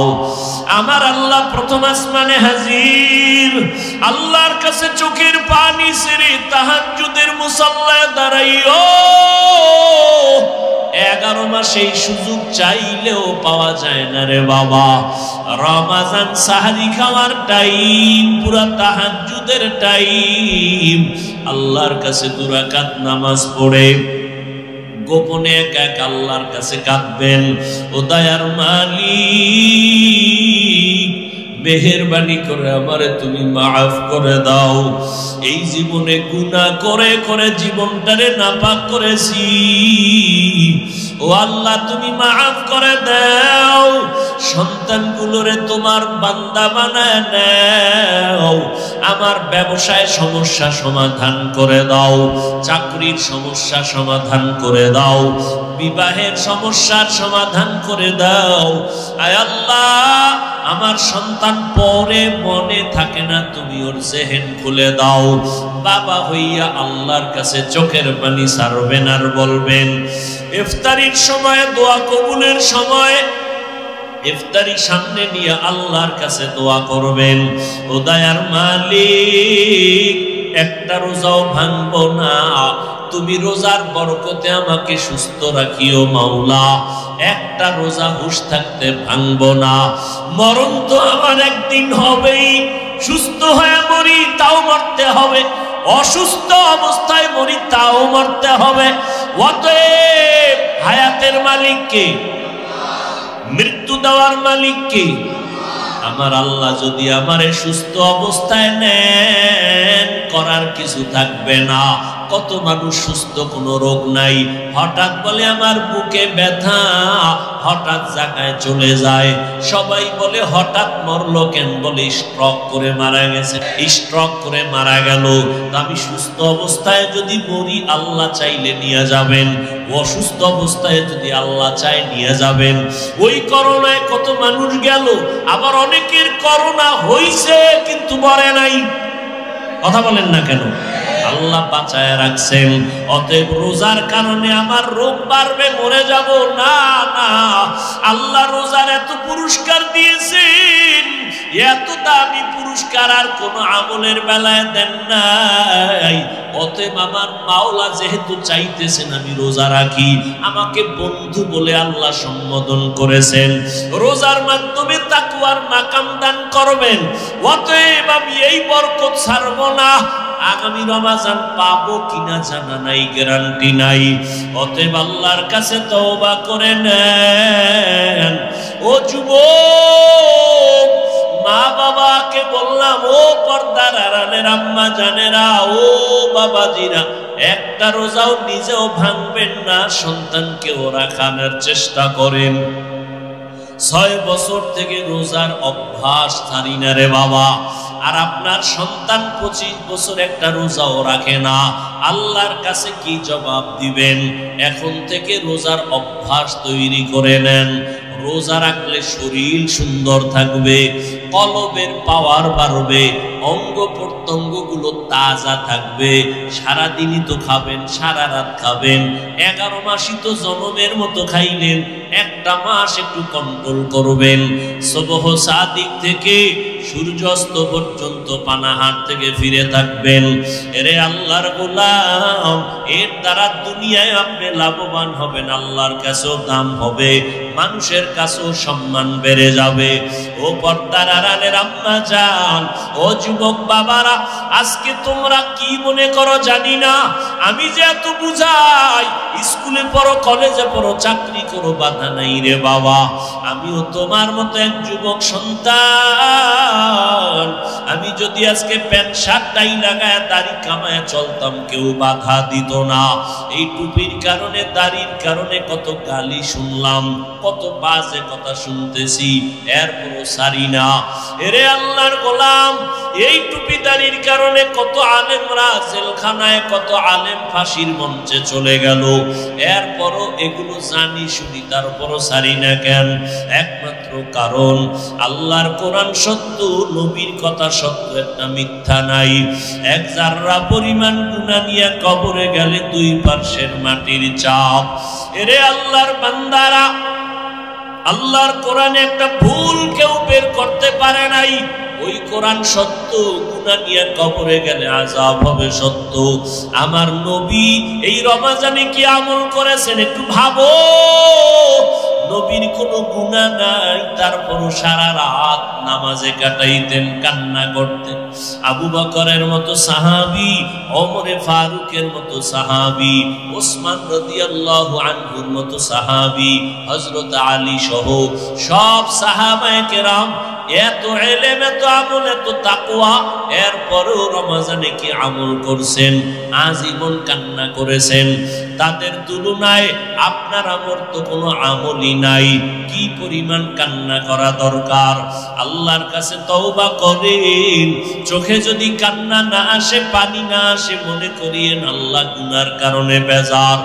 আমার আল্লাহ প্রথম আসমানে হাজির আল্লাহর কাছে চোখের পানি ছেড়ে তাহাজ্জুদের মুসাল্লায় দাঁড়াইও 11 মাসে এই সুযোগ চাইলেও পাওয়া যায় না রে বাবা রমজান সাহারি খাওয়ার টাইম পুরা তাহাজ্জুদের টাইম আল্লাহর কাছে 2 রাকাত নামাজ পড়ে গোপনে এক এক আল্লাহর কাছে কাঁদবেন ও দয়ার মালিক মেহেরবানি করে আমারে তুমি মাফ করে দাও এই জীবনে গুনাহ করে করে জীবনটারে নাপাক করেছি ও আল্লাহ তুমি মাফ করে দাও সন্তানগুলোরে তোমার বান্দা বানায় নাও আমার ব্যবসায় সমস্যা সমাধান করে দাও চাকরির সমস্যা সমাধান করে দাও বিবাহের সমস্যার সমাধান করে দাও আয় আল্লাহ আমার সন্তান পরে মনে থাকে না তুমি ওর জেহেন খুলে দাও বাবা হইয়া আল্লাহর কাছে চোখের পানি ছাড়বেন আর বলবেন ইফতারির সময় দোয়া কবুলের সময় ইফতারি সামনে নিয়ে আল্লাহর কাছে দোয়া করবেন ও দয়ার মালিক একটা রোজাও ভাঙবো না তুমি রোজার বরকতে আমাকে সুস্থ রাখিও মাওলা একটা রোজা হুঁশ থাকতে ভাঙবো না মরণ তো আমার একদিন হবেই সুস্থ হয়ে মরি তাও মরতে হবে অসুস্থ অবস্থায় মরি তাও মরতে হবে অতএব হায়াতের মালিক কে মৃত্যু দেওয়ার মালিক কে আমার আল্লাহ যদি আমারে সুস্থ অবস্থায় নেন করার কিছু থাকবে না কত মানুষ সুস্থ কোনো রোগ নাই হঠাৎ বলে আমার বুকে ব্যথা হঠাৎ জায়গায় চলে যায় সবাই বলে হঠাৎ মরলো কেন বলে স্ট্রোক করে মারা গেছে স্ট্রোক করে মারা গেল আমি সুস্থ অবস্থায় যদি মরি আল্লাহ চাইলে নিয়ে যাবেন অসুস্থ অবস্থায় যদি আল্লাহ চায় নিয়ে যাবেন ওই করোনায় কত মানুষ গেল আবার অনেকের করোনা হইছে কিন্তু মরে নাই কথা বলেন না কেন আল্লাহ বাঁচায় রাখছেন অতএব রোজার কারণে আমার রোগ বাড়বে মরে যাব না না আল্লাহ রোজার এত পুরস্কার দিয়েছেন এত দামি পুরস্কার আর কোন আমলের বেলায় দেন নাই। অতএব আমার মাওলা যেহেতু চাইতেছেন আমি রোজা রাখি, আমাকে বন্ধু বলে আল্লাহ সম্বোধন করেছেন, রোজার মাধ্যমে তাকওয়ার মাকাম দান করবেন। অতএব আমি এই বরকত ছাড়ব না। আগামী রমজান পাবো কিনা জানা নাই, গ্যারান্টি নাই। অতএব আল্লাহর কাছে তওবা করে নেন। ও যুবক, মা বাবাকে বললাম, ও পর্দার আড়ালের আম্মা জানেরা, ও বাবাজিরা, একটা রোজাও নিজেও ভাঙবেন না, সন্তানকেও রাখানোর চেষ্টা করেন। 6 বছর থেকে রোজার অভ্যাস ছাড়ি না রে বাবা। আর আপনার সন্তান 25 বছর একটা রোজাও রাখে না, আল্লাহর কাছে কি জবাব দিবেন? এখন থেকে রোজার অভ্যাস তৈরি করে নেন। রোজা রাখলে শরীর সুন্দর থাকবে, কলবের পাওয়ার বাড়বে, অঙ্গ প্রত্যঙ্গগুলো তাজা থাকবে। সারাদিনই তো খাবেন, সারা রাত খাবেন, 11 মাসই তো জনমের মতো খাইলেন, একটা মাস একটু কন্ট্রোল করবেন। সুবহ সাদিক থেকে সূর্যাস্ত পর্যন্ত পানাহার থেকে ফিরে থাকবেন। এরে আল্লাহর গোলাম, এর দ্বারা দুনিয়ায় আপনি লাভবান হবেন, আল্লাহর কাছেও দাম হবে, মানুষের কাছেও সম্মান বেড়ে যাবে। ও পর্দার আড়ালের আম্মা জান, ও যুবক বাবারা, আজকে তোমরা কি মনে করো জানি না, আমি যে এত বুঝাই, স্কুলে পড়ো, কলেজে পড়ো, চাকরি করো, বাধা নাই রে বাবা। আমিও তোমার মতো এক যুবক সন্তান। আমি যদি আজকে প্যান্ট শার্ট টাই লাগায় দাড়ি কামায় চলতাম, কেউ বাধা দিত না। এই টুপির কারণে, দাড়ির কারণে কত গালি শুনলাম, কত বাজে কথা শুনতেছি, এরপরও সারি না। এরে আল্লাহর গোলাম, এই টুপি দাড়ির কারণে কত আলেমরা জেলখানায়, কত আলেম ফাঁসির মঞ্চে চলে গেল, এরপরও এগুলো জানি শুনি, তারপরও সারি না কেন? একমাত্র কারণ আল্লাহর কোরআন সত্য, নবীর কথা সত্য, একটা মিথ্যা নাই। এক জাররা পরিমাণ গুনাহ নিয়ে কবরে গেলে 2 পার্শ্বের মাটির চাপ। এরে আল্লাহর বান্দারা, আল্লাহর কোরআনে একটা ভুল কেউ বের করতে পারে নাই। ওই কোরআন সত্য, গুনাহ নিয়ে কবরে গেলে আযাব হবে সত্য। আমার নবী এই রমজানে কি আমল করেছেন একটু ভাবো। নবীর কোনো গুনাহ নাই, তারপরও সারা রাত নামাজে কাটাইতেন, কান্না করতেন। আবু বকরের মতো সাহাবী, ওমরে ফারুকের মতো সাহাবী, ওসমান রাদিয়াল্লাহু আনহুর মতো সাহাবী, হযরত আলী সহ সব সাহাবায়ে কেরাম এত ইলম, এত আমল, এত তাকওয়া, এরপরও রমজানে কি আমল করছেন? আজীবন কান্না করেছেন। তাদের তুলনায় আপনার আমার তো কোনো আমলই নাই। কি পরিমাণ কান্না করা দরকার! আল্লাহর কাছে তওবা করেন। চোখে যদি কান্না না আসে, পানি না আসে, মনে করিয়েন আল্লাহ গুনার কারণে বেজার।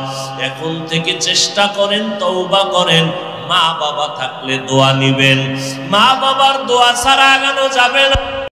এখন থেকে চেষ্টা করেন, তওবা করেন। মা বাবা থাকলে দোয়া নিবেন, মা বাবার দোয়া ছাড়া আগানো যাবে না।